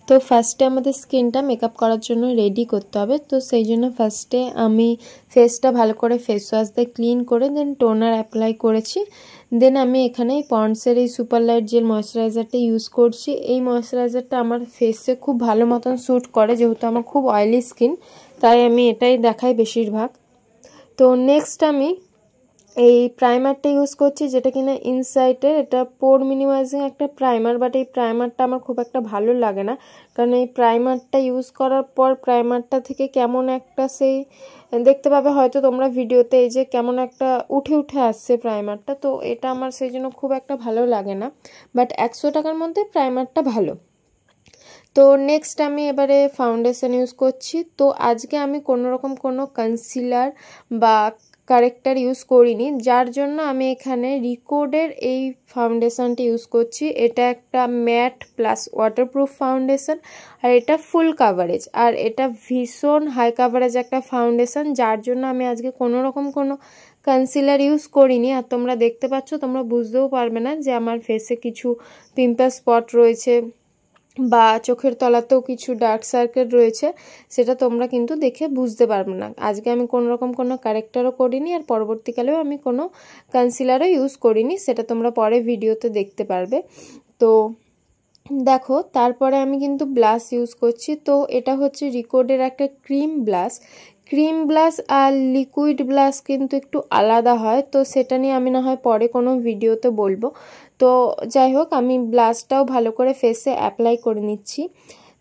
তো ফার্স্টে আমাদের স্কিনটা মেকআপ করার জন্য রেডি করতে হবে। তো সেই জন্য ফার্স্টে আমি ফেসটা ভালো করে ফেস ওয়াশ দিয়ে ক্লিন করে দেন টোনার অ্যাপ্লাই করেছি। দেন আমি এখানে পন্ডসের এই সুপার লাইট জেল ময়শ্চারাইজারটা ইউজ করছি। এই ময়শ্চারাইজারটা আমার ফেসে খুব ভালো মতন স্যুট করে, যেহেতু আমার খুব অয়েলি স্কিন, তাই আমি এটাই দেখাই বেশিরভাগ। তো নেক্সট আমি এই প্রাইমারটা ইউজ করছি, যেটা কিনা ইনসাইটের, এটা পোর মিনিমাইজিং একটা প্রাইমার, বাট এই প্রাইমারটা আমার খুব একটা ভালো লাগে না, কারণ এই প্রাইমারটা ইউজ করার পর প্রাইমারটা থেকে কেমন একটা সেই দেখতে পাবে হয়তো তোমরা ভিডিওতে, এই যে কেমন একটা উঠে উঠে আসছে প্রাইমারটা, তো এটা আমার সেই জন্য খুব একটা ভালো লাগে না। বাট 100 টাকার মধ্যে প্রাইমারটা ভালো। তো নেক্সট আমি এবারে ফাউন্ডেশন ইউজ করছি। তো আজকে আমি কোনোরকম কোনো কনসিলার বা কারেক্টার ইউজ করিনি, যার জন্য আমি এখানে রিকোডের এই ফাউন্ডেশনটি ইউজ করছি। এটা একটা ম্যাট প্লাস ওয়াটারপ্রুফ ফাউন্ডেশন, আর এটা ফুল কাভারেজ, আর এটা ভীষণ হাই কাভারেজ একটা ফাউন্ডেশন, যার জন্য আমি আজকে কোনোরকম কোনো কনসিলার ইউজ করিনি। আর তোমরা দেখতে পাচ্ছ, তোমরা বুঝতেও পারবে না যে আমার ফেসে কিছু পিম্পল স্পট রয়েছে বা চোখের তলাতেও কিছু ডার্ক সার্কেল রয়েছে, সেটা তোমরা কিন্তু দেখে বুঝতে পারবে না। আজকে আমি কোনোরকম কোনো কারেক্টারও করিনি, আর পরবর্তীকালেও আমি কোনো কনসিলারও ইউজ করিনি, সেটা তোমরা পরে ভিডিওতে দেখতে পারবে। তো দেখো, তারপরে আমি কিন্তু ব্লাশ ইউজ করছি। তো এটা হচ্ছে রিকোডের একটা ক্রিম ব্লাশ আর লিকুইড ব্লাশ কিন্তু একটু আলাদা হয়, তো সেটা নিয়ে আমি না হয় পরে কোনো ভিডিওতে বলবো। তো যাই হোক, আমি ব্লাশটাও ভালো করে ফেসে অ্যাপ্লাই করে নিচ্ছি।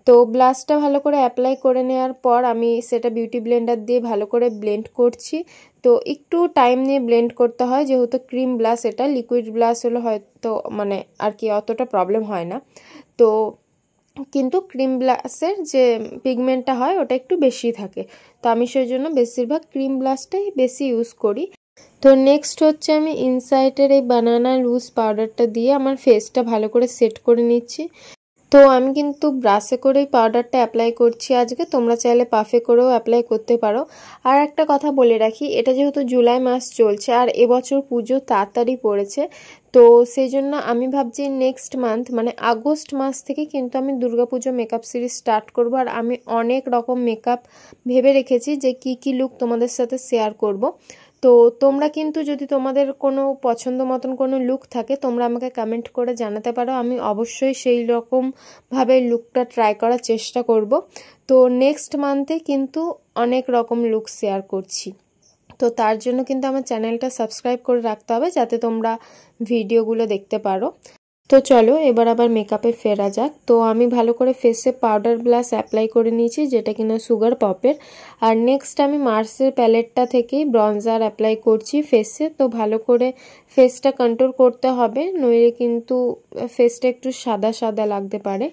তো ব্লাশটা ভালো করে অ্যাপ্লাই করে নেওয়ার পর আমি সেটা বিউটি ব্লেন্ডার দিয়ে ভালো করে ব্লেন্ড করছি। তো একটু টাইম নিয়ে ব্লেন্ড করতে হয়, যেহেতু ক্রিম ব্লাশ, এটা লিকুইড ব্লাশ হলে হয়তো মানে আর কি অতটা প্রবলেম হয় না। তো কিন্তু ক্রিম ব্লাশের যে পিগমেন্টটা হয় ওটা একটু বেশি থাকে, তো আমি সেই জন্য বেশিরভাগ ক্রিম ব্লাশটাই বেশি ইউজ করি। তো নেক্সট হচ্ছে আমি ইনসাইটের এই বানানা লুজ পাউডারটা দিয়ে আমার ফেসটা ভালো করে সেট করে নিচ্ছি। তো আমি কিন্তু ব্রাশে করেই পাউডারটা অ্যাপ্লাই করছি আজকে, তোমরা চাইলে পাফে করেও অ্যাপ্লাই করতে পারো। আর একটা কথা বলে রাখি, এটা যেহেতু জুলাই মাস চলছে আর এবছর পুজো তাড়াতাড়ি পড়েছে, তো সেই জন্য আমি ভাবছি নেক্সট মান্থ মানে আগস্ট মাস থেকে কিন্তু আমি দুর্গাপুজো মেকআপ সিরিজ স্টার্ট করব। আর আমি অনেক রকম মেকআপ ভেবে রেখেছি যে কি লুক তোমাদের সাথে শেয়ার করব। তো তোমরা কিন্তু যদি তোমাদের কোনো পছন্দ মতন কোনো লুক থাকে, তোমরা আমাকে কমেন্ট করে জানাতে পারো, আমি অবশ্যই সেই রকমভাবে লুকটা ট্রাই করার চেষ্টা করব। তো নেক্সট মান্থে কিন্তু অনেক রকম লুক শেয়ার করছি, তো তার জন্য কিন্তু আমার চ্যানেলটা সাবস্ক্রাইব করে রাখতে হবে, যাতে তোমরা ভিডিওগুলো দেখতে পারো। তো চলো এবার আবার মেকআপে ফেরা যাক। তো আমি ভালো করে ফেসে পাউডার ব্লাশ অ্যাপ্লাই করে নিয়েছি, যেটা কিনা সুগার পপের। আর নেক্সট আমি মার্সের প্যালেটটা থেকেই ব্রঞ্জার অ্যাপ্লাই করছি ফেসে। তো ভালো করে ফেসটা কন্ট্রোল করতে হবে, নইলে কিন্তু ফেসটা একটু সাদা সাদা লাগতে পারে।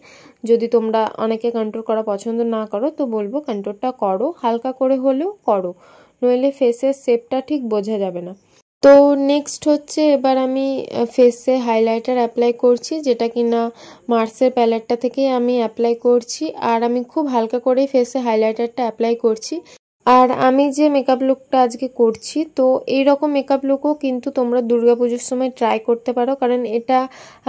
যদি তোমরা অনেকে কন্ট্রোল করা পছন্দ না করো, তো বলবো কন্ট্রোলটা করো, হালকা করে হলেও করো, নইলে ফেসের শেপটা ঠিক বোঝা যাবে না। তো নেক্সট হচ্ছে এবার আমি ফেসে হাইলাইটার অ্যাপ্লাই করছি, যেটা কিনা মার্সের প্যালেটটা থেকেই আমি অ্যাপ্লাই করছি। আর আমি খুব হালকা করে ফেসে হাইলাইটারটা অ্যাপ্লাই করছি। আর আমি যে মেকআপ লুকটা আজকে করছি, তো এইরকম মেকআপ লুকও কিন্তু তোমরা দুর্গাপুজোর সময় ট্রাই করতে পারো, কারণ এটা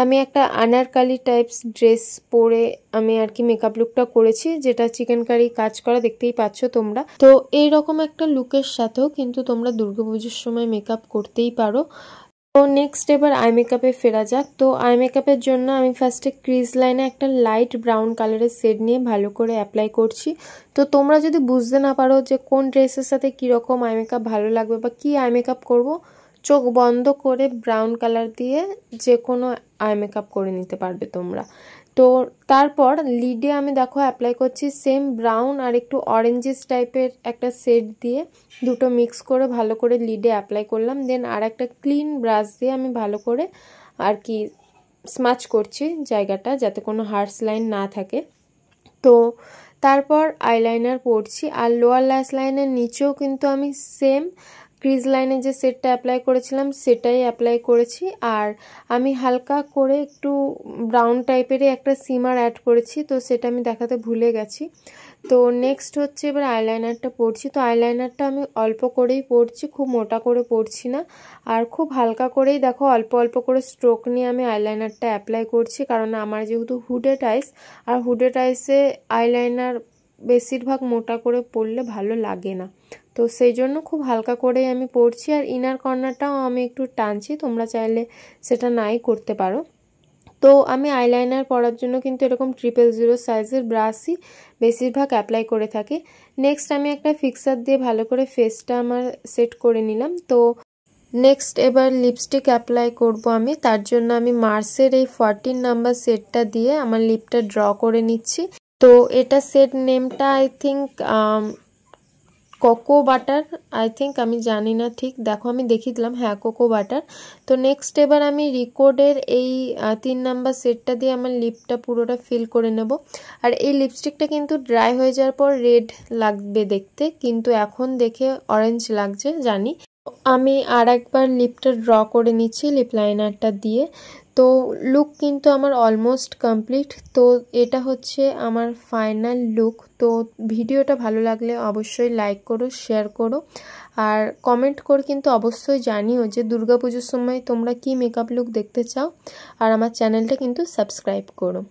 আমি একটা আনারকালি টাইপস ড্রেস পরে আমি আর কি মেকআপ লুকটা করেছি, যেটা চিকেন কারি কাজ করা, দেখতেই পাচ্ছ তোমরা। তো এইরকম একটা লুকের সাথেও কিন্তু তোমরা দুর্গাপুজোর সময় মেকআপ করতেই পারো। তো নেক্সট এবার আই মেকআপে ফেরা যাক। তো আই মেকআপের জন্য আমি ফার্স্টে ক্রিজ লাইনে একটা লাইট ব্রাউন কালারের শেড নিয়ে ভালো করে অ্যাপ্লাই করছি। তো তোমরা যদি বুঝতে না পারো যে কোন ড্রেসের সাথে কীরকম আই মেকআপ ভালো লাগবে বা কী আই মেকআপ করবো, চোখ বন্ধ করে ব্রাউন কালার দিয়ে যে কোনো আই মেকআপ করে নিতে পারবে তোমরা। তো তারপর লিডে আমি দেখো অ্যাপ্লাই করছি সেম ব্রাউন আর একটু অরেঞ্জিস টাইপের একটা শেড দিয়ে, দুটো মিক্স করে ভালো করে লিডে অ্যাপ্লাই করলাম। দেন আর একটা ক্লিন ব্রাশ দিয়ে আমি ভালো করে আর কি স্মাচ করছি জায়গাটা, যাতে কোনো হার্শ লাইন না থাকে। তো তারপর আইলাইনার পরছি, আর লোয়ার ল্যাশ লাইনের নিচেও কিন্তু আমি সেম ক্রিজ লাইনে যে সেটটা অ্যাপ্লাই করেছিলাম সেটাই অ্যাপ্লাই করেছি। আর আমি হালকা করে একটু ব্রাউন টাইপেরই একটা সিমার অ্যাড করেছি, তো সেটা আমি দেখাতে ভুলে গেছি। তো নেক্সট হচ্ছে এবার আইলাইনারটা পরছি। তো আইলাইনারটা আমি অল্প করেই পরছি, খুব মোটা করে পরছি না, আর খুব হালকা করেই দেখো অল্প অল্প করে স্ট্রোক নিয়ে আমি আইলাইনারটা অ্যাপ্লাই করছি। কারণ আমার যেহেতু হুডেড আইস, আর হুডেড আইসে আইলাইনার বেশিরভাগ মোটা করে পরলে ভালো লাগে না, তো সেই জন্য খুব হালকা করেই আমি পরছি। আর ইনার কর্নারটাও আমি একটু টানছি, তোমরা চাইলে সেটা নাই করতে পারো। তো আমি আইলাইনার পরার জন্য কিন্তু এরকম 000 সাইজের ব্রাশই বেশিরভাগ অ্যাপ্লাই করে থাকি। নেক্সট আমি একটা ফিক্সার দিয়ে ভালো করে ফেসটা আমার সেট করে নিলাম। তো নেক্সট এবার লিপস্টিক অ্যাপ্লাই করব আমি। তার জন্য আমি মার্সের এই 14 নাম্বার সেটটা দিয়ে আমার লিপটা ড্র করে নিচ্ছি। তো এটা সেট নেমটা আই থিঙ্ক কোকো বাটার, আমি জানি না ঠিক, দেখো আমি দেখিয়ে দিলাম, হ্যাঁ কোকো বাটার। তো নেক্সট এবার আমি রিকোডের এই 3 নাম্বার সেটটা দিয়ে আমার লিপটা পুরোটা ফিল করে নেব। আর এই লিপস্টিকটা কিন্তু ড্রাই হয়ে যাওয়ার পর রেড লাগবে দেখতে, কিন্তু এখন দেখে অরেঞ্জ লাগছে জানি। আমি আর একবার লিপটা ড্র করে নিচ্ছি লিপ লাইনারটা দিয়ে। তো লুক কিন্তু আমার অলমোস্ট কমপ্লিট। তো এটা হচ্ছে আমার ফাইনাল লুক। তো ভিডিওটা ভালো লাগলে অবশ্যই লাইক করো, শেয়ার করো, আর কমেন্ট করে কিন্তু অবশ্যই জানিও যে দুর্গাপুজোর সময় তোমরা কি মেকআপ লুক দেখতে চাও। আর আমার চ্যানেলটা কিন্তু সাবস্ক্রাইব করো।